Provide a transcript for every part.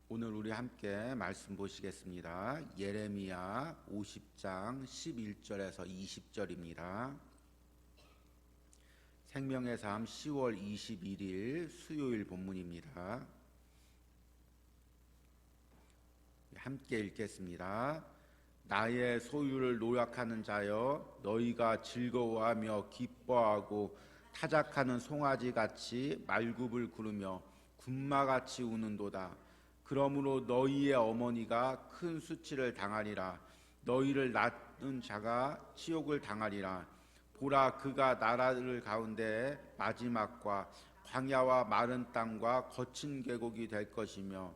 오늘 우리 함께 말씀 보시겠습니다. 예레미야 50장 11절에서 20절입니다. 생명의 삶 10월 21일 수요일 본문입니다. 함께 읽겠습니다. 나의 소유를 노력하는 자여, 너희가 즐거워하며 기뻐하고 타작하는 송아지같이 말굽을 구르며 군마같이 우는도다. 그러므로 너희의 어머니가 큰 수치를 당하리라. 너희를 낳은 자가 치욕을 당하리라. 보라, 그가 나라들 가운데 마지막과 광야와 마른 땅과 거친 계곡이 될 것이며,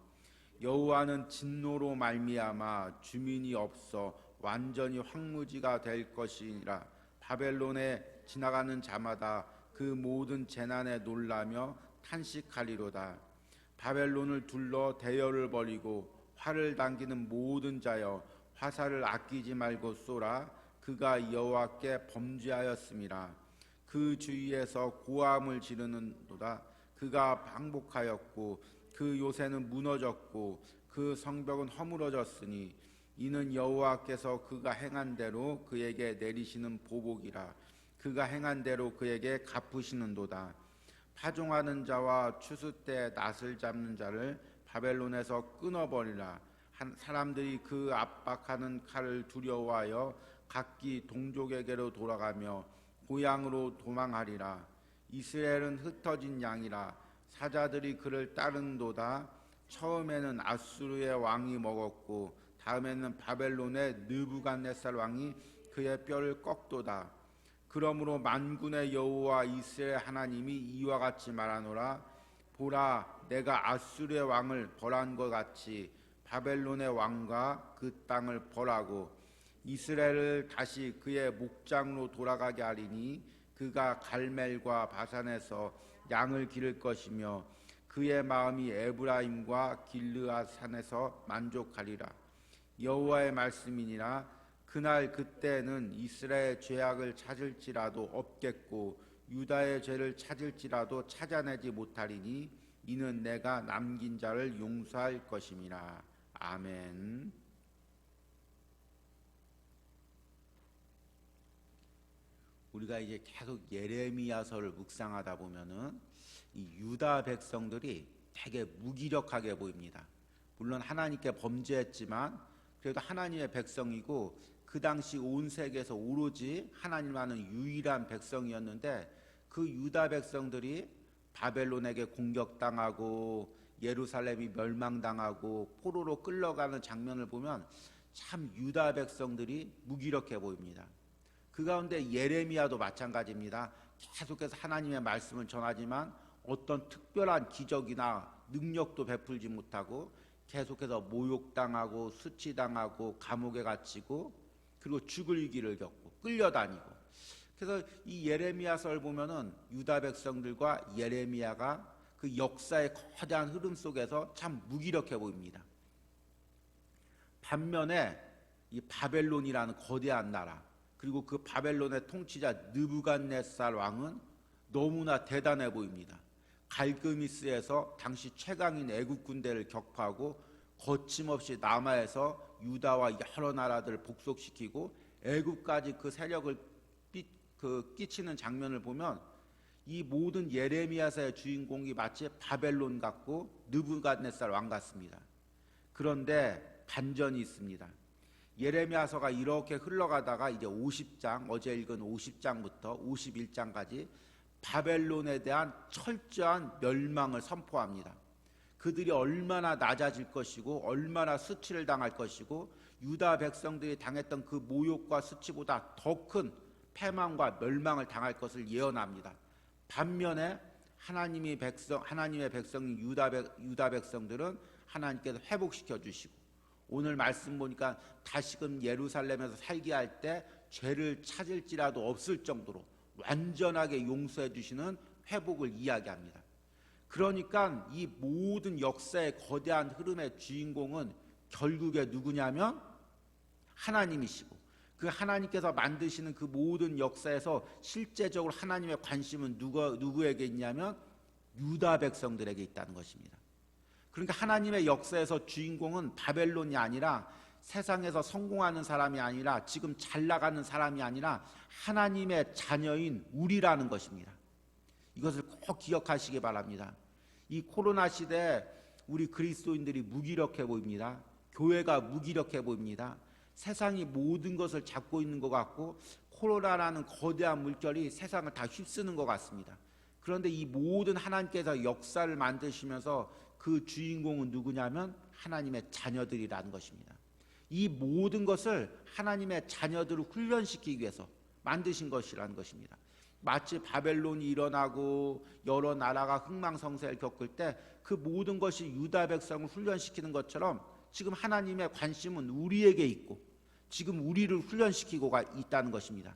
여호와는 진노로 말미암아 주민이 없어 완전히 황무지가 될 것이라. 바벨론에 지나가는 자마다 그 모든 재난에 놀라며 탄식하리로다. 바벨론을 둘러 대열을 벌이고 활을 당기는 모든 자여, 화살을 아끼지 말고 쏘라. 그가 여호와께 범죄하였음이라. 그 주위에서 고함을 지르는도다. 그가 항복하였고 그 요새는 무너졌고 그 성벽은 허물어졌으니, 이는 여호와께서 그가 행한 대로 그에게 내리시는 보복이라. 그가 행한 대로 그에게 갚으시는도다. 파종하는 자와 추수 때 낫을 잡는 자를 바벨론에서 끊어버리라. 사람들이 그 압박하는 칼을 두려워하여 각기 동족에게로 돌아가며 고향으로 도망하리라. 이스라엘은 흩어진 양이라. 사자들이 그를 따른도다. 처음에는 아수르의 왕이 먹었고 다음에는 바벨론의 느부갓네살 왕이 그의 뼈를 꺾도다. 그러므로 만군의 여호와 이스라엘 하나님이 이와 같이 말하노라. 보라, 내가 아수르의 왕을 벌한 것 같이 바벨론의 왕과 그 땅을 벌하고 이스라엘을 다시 그의 목장으로 돌아가게 하리니, 그가 갈멜과 바산에서 양을 기를 것이며 그의 마음이 에브라임과 길르앗 산에서 만족하리라. 여호와의 말씀이니라. 그날 그때는 이스라엘의 죄악을 찾을지라도 없겠고 유다의 죄를 찾을지라도 찾아내지 못하리니, 이는 내가 남긴 자를 용서할 것임이라. 아멘. 우리가 이제 계속 예레미야서를 묵상하다 보면은 이 유다 백성들이 되게 무기력하게 보입니다. 물론 하나님께 범죄했지만 그래도 하나님의 백성이고 그 당시 온 세계에서 오로지 하나님만은 유일한 백성이었는데, 그 유다 백성들이 바벨론에게 공격당하고 예루살렘이 멸망당하고 포로로 끌려가는 장면을 보면 참 유다 백성들이 무기력해 보입니다. 그 가운데 예레미야도 마찬가지입니다. 계속해서 하나님의 말씀을 전하지만 어떤 특별한 기적이나 능력도 베풀지 못하고 계속해서 모욕당하고 수치당하고 감옥에 gat히고 그리고 죽을 길을 겪고 끌려다니고. 그래서 이 예레미야서를 보면은 유다 백성들과 예레미야가 그 역사의 거대한 흐름 속에서 참 무기력해 보입니다. 반면에 이 바벨론이라는 거대한 나라, 그리고 그 바벨론의 통치자 느부갓네살 왕은 너무나 대단해 보입니다. 갈그미스에서 당시 최강인 애국 군대를 격파하고 거침없이 남하에서 유다와 여러 나라들을 복속시키고 애국까지 그 세력을 끼치는 장면을 보면 이 모든 예레미야서의 주인공이 마치 바벨론 같고 느부갓네살 왕 같습니다. 그런데 반전이 있습니다. 예레미야서가 이렇게 흘러가다가 이제 50장, 어제 읽은 50장부터 51장까지 바벨론에 대한 철저한 멸망을 선포합니다. 그들이 얼마나 낮아질 것이고 얼마나 수치를 당할 것이고 유다 백성들이 당했던 그 모욕과 수치보다 더 큰 패망과 멸망을 당할 것을 예언합니다. 반면에 하나님의 백성인 유다 백성들은 하나님께서 회복시켜 주시고, 오늘 말씀 보니까 다시금 예루살렘에서 살게 할 때 죄를 찾을지라도 없을 정도로 완전하게 용서해 주시는 회복을 이야기합니다. 그러니까 이 모든 역사의 거대한 흐름의 주인공은 결국에 누구냐면 하나님이시고, 그 하나님께서 만드시는 그 모든 역사에서 실제적으로 하나님의 관심은 누구에게 있냐면 유다 백성들에게 있다는 것입니다. 그러니까 하나님의 역사에서 주인공은 바벨론이 아니라 세상에서 성공하는 사람이 아니라 지금 잘 나가는 사람이 아니라 하나님의 자녀인 우리라는 것입니다. 이것을 꼭 기억하시기 바랍니다. 이 코로나 시대에 우리 그리스도인들이 무기력해 보입니다. 교회가 무기력해 보입니다. 세상이 모든 것을 잡고 있는 것 같고 코로나라는 거대한 물결이 세상을 다 휩쓰는 것 같습니다. 그런데 이 모든 하나님께서 역사를 만드시면서 그 주인공은 누구냐면 하나님의 자녀들이라는 것입니다. 이 모든 것을 하나님의 자녀들을 훈련시키기 위해서 만드신 것이라는 것입니다. 마치 바벨론이 일어나고 여러 나라가 흥망성쇠를 겪을 때 그 모든 것이 유다 백성을 훈련시키는 것처럼 지금 하나님의 관심은 우리에게 있고 지금 우리를 훈련시키고 있다는 것입니다.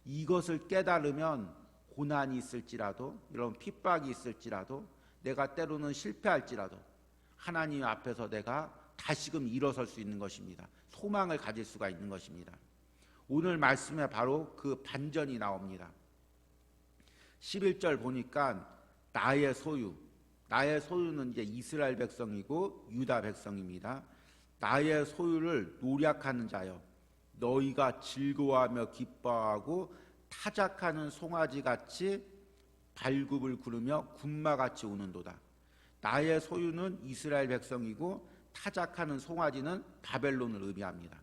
이것을 깨달으면 고난이 있을지라도 이런 핍박이 있을지라도 내가 때로는 실패할지라도 하나님 앞에서 내가 다시금 일어설 수 있는 것입니다. 소망을 가질 수가 있는 것입니다. 오늘 말씀에 바로 그 반전이 나옵니다. 11절 보니까 나의 소유는 이제 이스라엘 백성이고 유다 백성입니다. 나의 소유를 노략하는 자여 너희가 즐거워하며 기뻐하고 타작하는 송아지같이 발굽을 구르며 군마같이 우는도다. 나의 소유는 이스라엘 백성이고 타작하는 송아지는 바벨론을 의미합니다.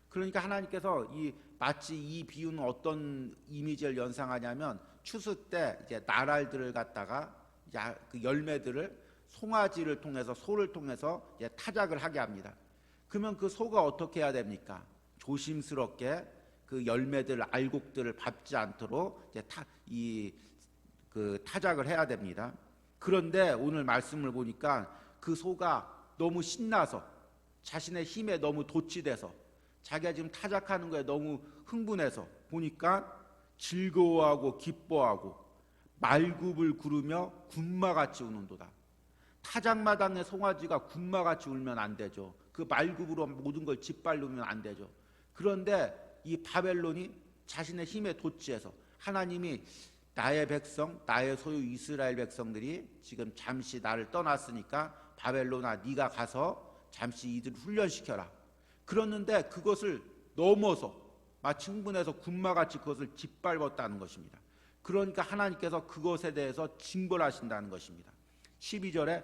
그러니까 하나님께서 마치 이 비유는 어떤 이미지를 연상하냐면 추수 때 이제 나랄들을 갖다가 그 열매들을 송아지를 통해서 소를 통해서 이제 타작을 하게 합니다. 그러면 그 소가 어떻게 해야 됩니까? 조심스럽게 그 열매들 알곡들을 밟지 않도록 이제 그 타작을 해야 됩니다. 그런데 오늘 말씀을 보니까 그 소가 너무 신나서 자신의 힘에 너무 도취돼서 자기가 지금 타작하는 거에 너무 흥분해서 보니까 즐거워하고 기뻐하고 말굽을 구르며 군마같이 우는도다. 타작마당의 송아지가 군마같이 울면 안 되죠. 그 말굽으로 모든 걸 짓밟으면 안 되죠. 그런데 이 바벨론이 자신의 힘에 도취해서 하나님이 나의 백성, 나의 소유 이스라엘 백성들이 지금 잠시 나를 떠났으니까 바벨론아 네가 가서 잠시 이들을 훈련시켜라. 그랬는데 그것을 넘어서 마치 흥분해서 군마같이 그것을 짓밟았다는 것입니다. 그러니까 하나님께서 그것에 대해서 징벌하신다는 것입니다. 12절에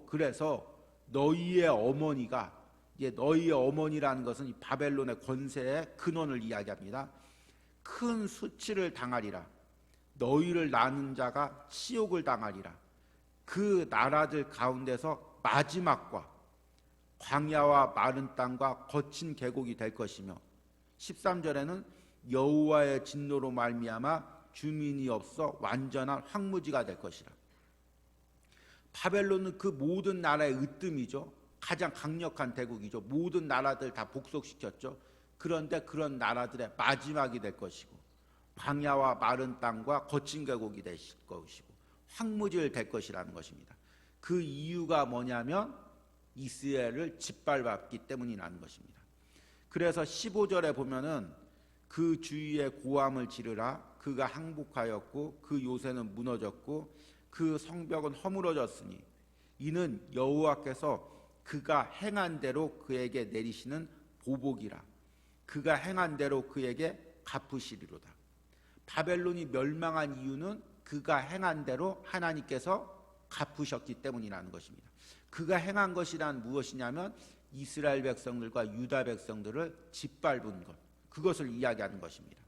그래서 너희의 어머니가 너희의 어머니라는 것은 이 바벨론의 권세의 근원을 이야기합니다. 큰 수치를 당하리라. 너희를 낳는 자가 치욕을 당하리라. 그 나라들 가운데서 마지막과 광야와 마른 땅과 거친 계곡이 될 것이며 13절에는 여호와의 진노로 말미암아 주민이 없어 완전한 황무지가 될 것이라. 바벨론은 그 모든 나라의 으뜸이죠. 가장 강력한 대국이죠. 모든 나라들 다 복속시켰죠. 그런데 그런 나라들의 마지막이 될 것이고 광야와 마른 땅과 거친 계곡이 될 것이고 황무지를 될 것이라는 것입니다. 그 이유가 뭐냐면 이스라엘을 짓밟았기 때문이라는 것입니다. 그래서 15절에 보면은 그 주위에 고함을 지르라. 그가 항복하였고 그 요새는 무너졌고 그 성벽은 허물어졌으니 이는 여호와께서 그가 행한 대로 그에게 내리시는 보복이라. 그가 행한 대로 그에게 갚으시리로다. 바벨론이 멸망한 이유는 그가 행한 대로 하나님께서 갚으셨기 때문이라는 것입니다. 그가 행한 것이란 무엇이냐면 이스라엘 백성들과 유다 백성들을 짓밟은 것, 그것을 이야기하는 것입니다.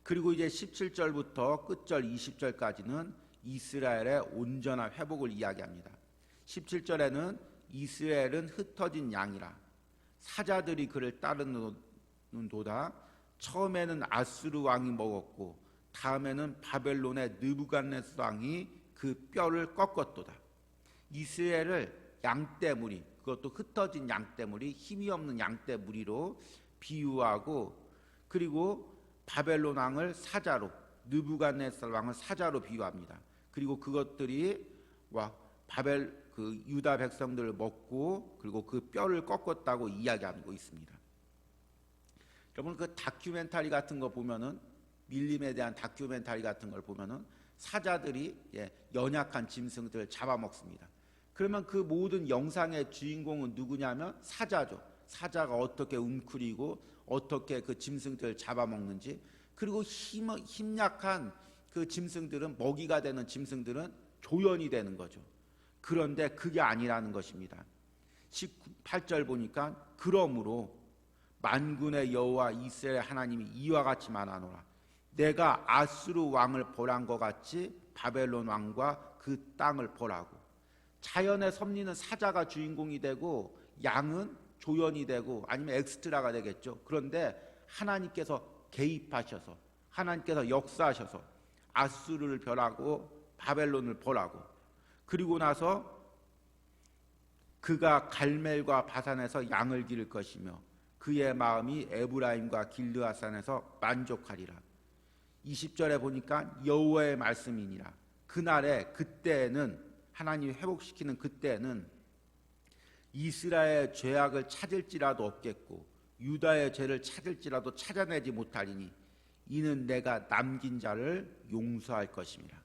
그리고 이제 17절부터 끝절 20절까지는 이스라엘의 온전한 회복을 이야기합니다. 17절에는 이스라엘은 흩어진 양이라 사자들이 그를 따르는도다. 처음에는 아수르 왕이 먹었고 다음에는 바벨론의 느부갓네살 왕이 그 뼈를 꺾었도다. 이스라엘을 양떼무리, 그것도 흩어진 양떼무리, 힘이 없는 양떼무리로 비유하고, 그리고 바벨론 왕을 사자로, 느부갓네살 왕을 사자로 비유합니다. 그리고 그것들이 그 유다 백성들을 먹고 그리고 그 뼈를 꺾었다고 이야기하고 있습니다. 여러분 그 다큐멘터리 같은 거 보면은, 밀림에 대한 다큐멘터리 같은 걸 보면은 사자들이 연약한 짐승들을 잡아먹습니다. 그러면 그 모든 영상의 주인공은 누구냐면 사자죠. 사자가 어떻게 웅크리고 어떻게 그 짐승들을 잡아먹는지, 그리고 힘약한 그 짐승들은, 먹이가 되는 짐승들은 조연이 되는 거죠. 그런데 그게 아니라는 것입니다. 18절 보니까 그러므로 만군의 여호와 이스라엘 하나님이 이와 같이 말하노라. 내가 아수르 왕을 벌한 것 같이 바벨론 왕과 그 땅을 벌하고. 자연의 섭리는 사자가 주인공이 되고 양은 조연이 되고 아니면 엑스트라가 되겠죠. 그런데 하나님께서 개입하셔서, 하나님께서 역사하셔서 아수르를 벌하고 바벨론을 벌하고, 그리고 나서 그가 갈멜과 바산에서 양을 기를 것이며 그의 마음이 에브라임과 길르앗산에서 만족하리라. 20절에 보니까 여호와의 말씀이니라. 그날에, 그때는, 하나님이 회복시키는 그때는 이스라엘의 죄악을 찾을지라도 없겠고 유다의 죄를 찾을지라도 찾아내지 못하리니 이는 내가 남긴 자를 용서할 것임이라.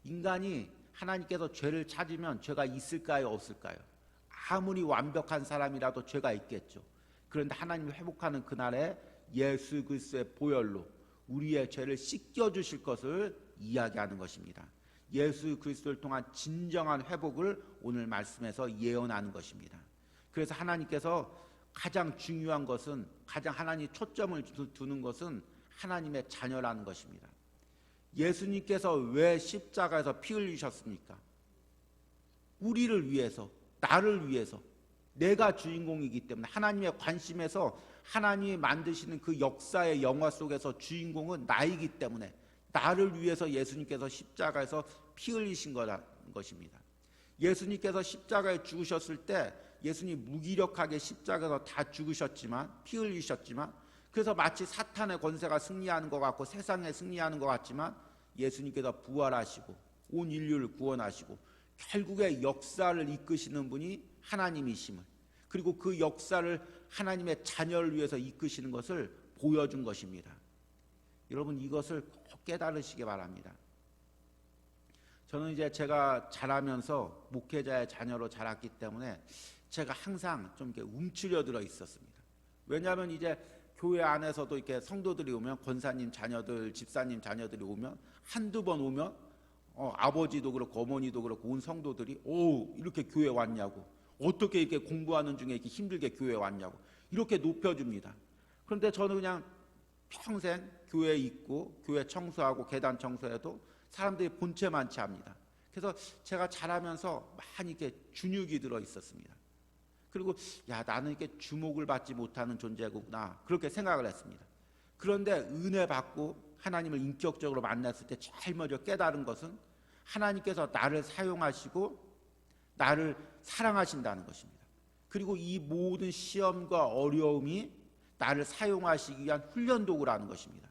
인간이 하나님께서 죄를 찾으면 죄가 있을까요, 없을까요? 아무리 완벽한 사람이라도 죄가 있겠죠. 그런데 하나님이 회복하는 그날에 예수 그리스도의 보혈로 우리의 죄를 씻겨주실 것을 이야기하는 것입니다. 예수 그리스도를 통한 진정한 회복을 오늘 말씀에서 예언하는 것입니다. 그래서 하나님께서 가장 중요한 것은, 가장 하나님 초점을 두는 것은 하나님의 자녀라는 것입니다. 예수님께서 왜 십자가에서 피 흘리셨습니까? 우리를 위해서, 나를 위해서. 내가 주인공이기 때문에 하나님의 관심에서, 하나님이 만드시는 그 역사의 영화 속에서 주인공은 나이기 때문에 나를 위해서 예수님께서 십자가에서 피 흘리신 것입니다. 예수님께서 십자가에 죽으셨을 때 예수님 무기력하게 십자가에서 다 죽으셨지만, 피 흘리셨지만, 그래서 마치 사탄의 권세가 승리하는 것 같고 세상에 승리하는 것 같지만 예수님께서 부활하시고 온 인류를 구원하시고 결국에 역사를 이끄시는 분이 하나님이심을, 그리고 그 역사를 하나님의 자녀를 위해서 이끄시는 것을 보여준 것입니다. 여러분, 이것을 꼭 깨달으시기 바랍니다. 저는 이제 제가 자라면서 목회자의 자녀로 자랐기 때문에 제가 항상 좀 이렇게 움츠려들어 있었습니다. 왜냐하면 이제 교회 안에서도 이렇게 성도들이 오면, 권사님 자녀들, 집사님 자녀들이 오면, 한두 번 오면 아버지도 그렇고 어머니도 그렇고 온 성도들이 이렇게 교회 왔냐고, 어떻게 이렇게 공부하는 중에 이렇게 힘들게 교회 왔냐고 이렇게 높여줍니다. 그런데 저는 그냥 평생 교회에 있고 교회 청소하고 계단 청소해도 사람들이 본체만 취합니다. 그래서 제가 자라면서 많이 이렇게 준육이 들어 있었습니다. 그리고 나는 이렇게 주목을 받지 못하는 존재구나, 그렇게 생각을 했습니다. 그런데 은혜 받고 하나님을 인격적으로 만났을 때 제일 먼저 깨달은 것은 하나님께서 나를 사용하시고 나를 사랑하신다는 것입니다. 그리고 이 모든 시험과 어려움이 나를 사용하시기 위한 훈련 도구라는 것입니다.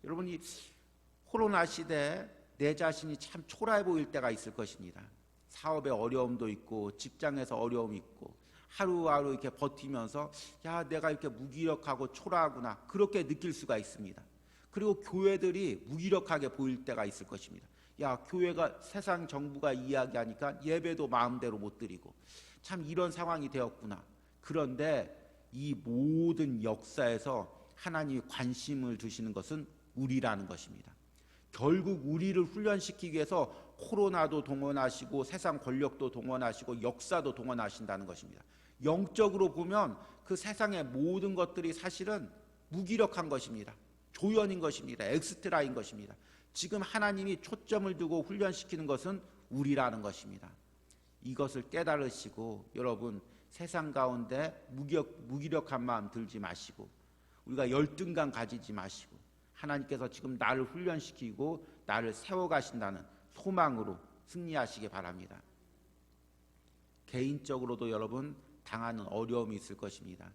여러분이 코로나 시대에 내 자신이 참 초라해 보일 때가 있을 것입니다. 사업에 어려움도 있고 직장에서 어려움이 있고 하루하루 이렇게 버티면서 내가 이렇게 무기력하고 초라하구나, 그렇게 느낄 수가 있습니다. 그리고 교회들이 무기력하게 보일 때가 있을 것입니다. 교회가, 세상 정부가 이야기하니까 예배도 마음대로 못 드리고 참 이런 상황이 되었구나. 그런데 이 모든 역사에서 하나님이 관심을 두시는 것은 우리라는 것입니다. 결국 우리를 훈련시키기 위해서 코로나도 동원하시고 세상 권력도 동원하시고 역사도 동원하신다는 것입니다. 영적으로 보면 그 세상의 모든 것들이 사실은 무기력한 것입니다. 조연인 것입니다. 엑스트라인 것입니다. 지금 하나님이 초점을 두고 훈련시키는 것은 우리라는 것입니다. 이것을 깨달으시고 여러분, 세상 가운데 무기력한 마음 들지 마시고 우리가 열등감 가지지 마시고 하나님께서 지금 나를 훈련시키고 나를 세워가신다는 소망으로 승리하시기 바랍니다. 개인적으로도 여러분 당하는 어려움이 있을 것입니다.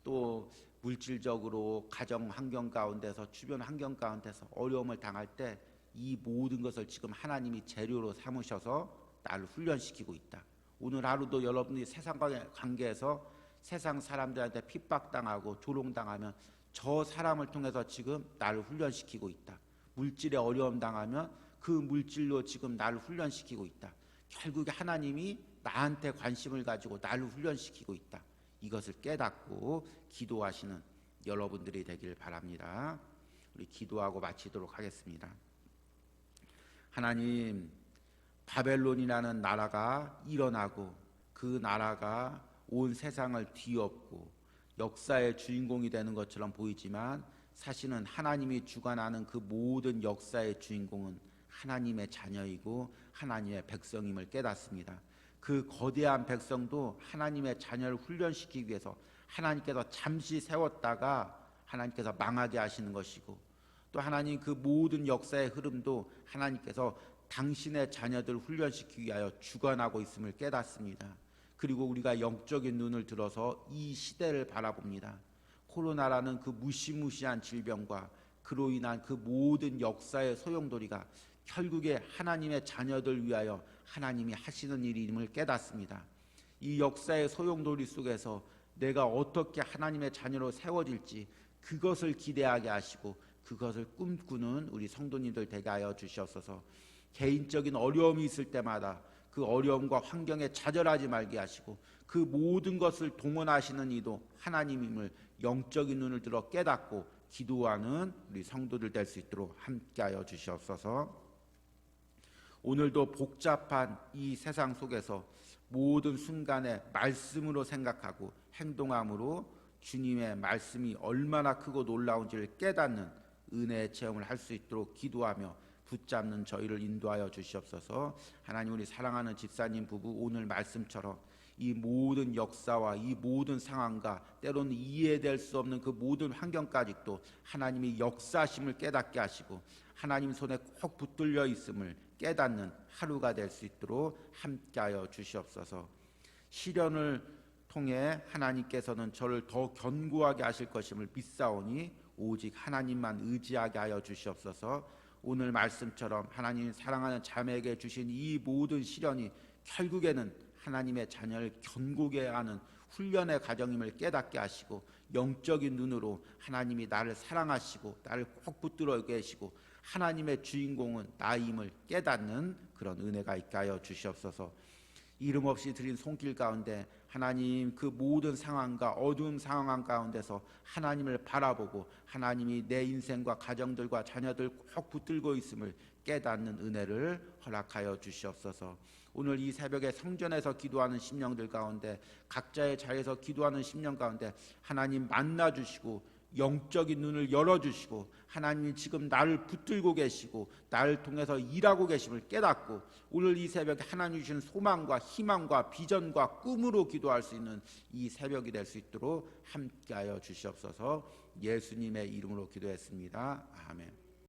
또 물질적으로 가정 환경 가운데서, 주변 환경 가운데서 어려움을 당할 때 이 모든 것을 지금 하나님이 재료로 삼으셔서 나를 훈련시키고 있다. 오늘 하루도 여러분이 세상과의 관계에서 세상 사람들한테 핍박당하고 조롱당하면 저 사람을 통해서 지금 나를 훈련시키고 있다. 물질에 어려움 당하면 그 물질로 지금 나를 훈련시키고 있다. 결국에 하나님이 나한테 관심을 가지고 나를 훈련시키고 있다. 이것을 깨닫고 기도하시는 여러분들이 되길 바랍니다. 우리 기도하고 마치도록 하겠습니다. 하나님, 바벨론이라는 나라가 일어나고 그 나라가 온 세상을 뒤엎고 역사의 주인공이 되는 것처럼 보이지만 사실은 하나님이 주관하는 그 모든 역사의 주인공은 하나님의 자녀이고 하나님의 백성임을 깨닫습니다. 그 거대한 백성도 하나님의 자녀를 훈련시키기 위해서 하나님께서 잠시 세웠다가 하나님께서 망하게 하시는 것이고, 또 하나님 그 모든 역사의 흐름도 하나님께서 당신의 자녀들을 훈련시키기 위하여 주관하고 있음을 깨닫습니다. 그리고 우리가 영적인 눈을 들어서 이 시대를 바라봅니다. 코로나라는 그 무시무시한 질병과 그로 인한 그 모든 역사의 소용돌이가 결국에 하나님의 자녀들 위하여 하나님이 하시는 일임을 깨닫습니다. 이 역사의 소용돌이 속에서 내가 어떻게 하나님의 자녀로 세워질지 그것을 기대하게 하시고 그것을 꿈꾸는 우리 성도님들 되게 하여 주시옵소서. 개인적인 어려움이 있을 때마다 그 어려움과 환경에 좌절하지 말게 하시고 그 모든 것을 동원하시는 이도 하나님임을 영적인 눈을 들어 깨닫고 기도하는 우리 성도들 될 수 있도록 함께하여 주시옵소서. 오늘도 복잡한 이 세상 속에서 모든 순간에 말씀으로 생각하고 행동함으로 주님의 말씀이 얼마나 크고 놀라운지를 깨닫는 은혜의 체험을 할 수 있도록 기도하며 붙잡는 저희를 인도하여 주시옵소서. 하나님, 우리 사랑하는 집사님 부부 오늘 말씀처럼 이 모든 역사와 이 모든 상황과 때로는 이해될 수 없는 그 모든 환경까지도 하나님이 역사심을 깨닫게 하시고 하나님 손에 꼭 붙들려 있음을 깨닫는 하루가 될 수 있도록 함께하여 주시옵소서. 시련을 통해 하나님께서는 저를 더 견고하게 하실 것임을 믿사오니 오직 하나님만 의지하게 하여 주시옵소서. 오늘 말씀처럼 하나님 사랑하는 자매에게 주신 이 모든 시련이 결국에는 하나님의 자녀를 견고게 하는 훈련의 과정임을 깨닫게 하시고 영적인 눈으로 하나님이 나를 사랑하시고 나를 꼭 붙들어 계시고 하나님의 주인공은 나임을 깨닫는 그런 은혜가 있게 하여 주시옵소서. 이름 없이 드린 손길 가운데 하나님 그 모든 상황과 어두운 상황 가운데서 하나님을 바라보고 하나님이 내 인생과 가정들과 자녀들 꼭 붙들고 있음을 깨닫는 은혜를 허락하여 주시옵소서. 오늘 이 새벽에 성전에서 기도하는 심령들 가운데 각자의 자리에서 기도하는 심령 가운데 하나님 만나주시고 영적인 눈을 열어주시고 하나님이 지금 나를 붙들고 계시고 나를 통해서 일하고 계심을 깨닫고 오늘 이 새벽에 하나님 주신 소망과 희망과 비전과 꿈으로 기도할 수 있는 이 새벽이 될 수 있도록 함께하여 주시옵소서. 예수님의 이름으로 기도했습니다. 아멘.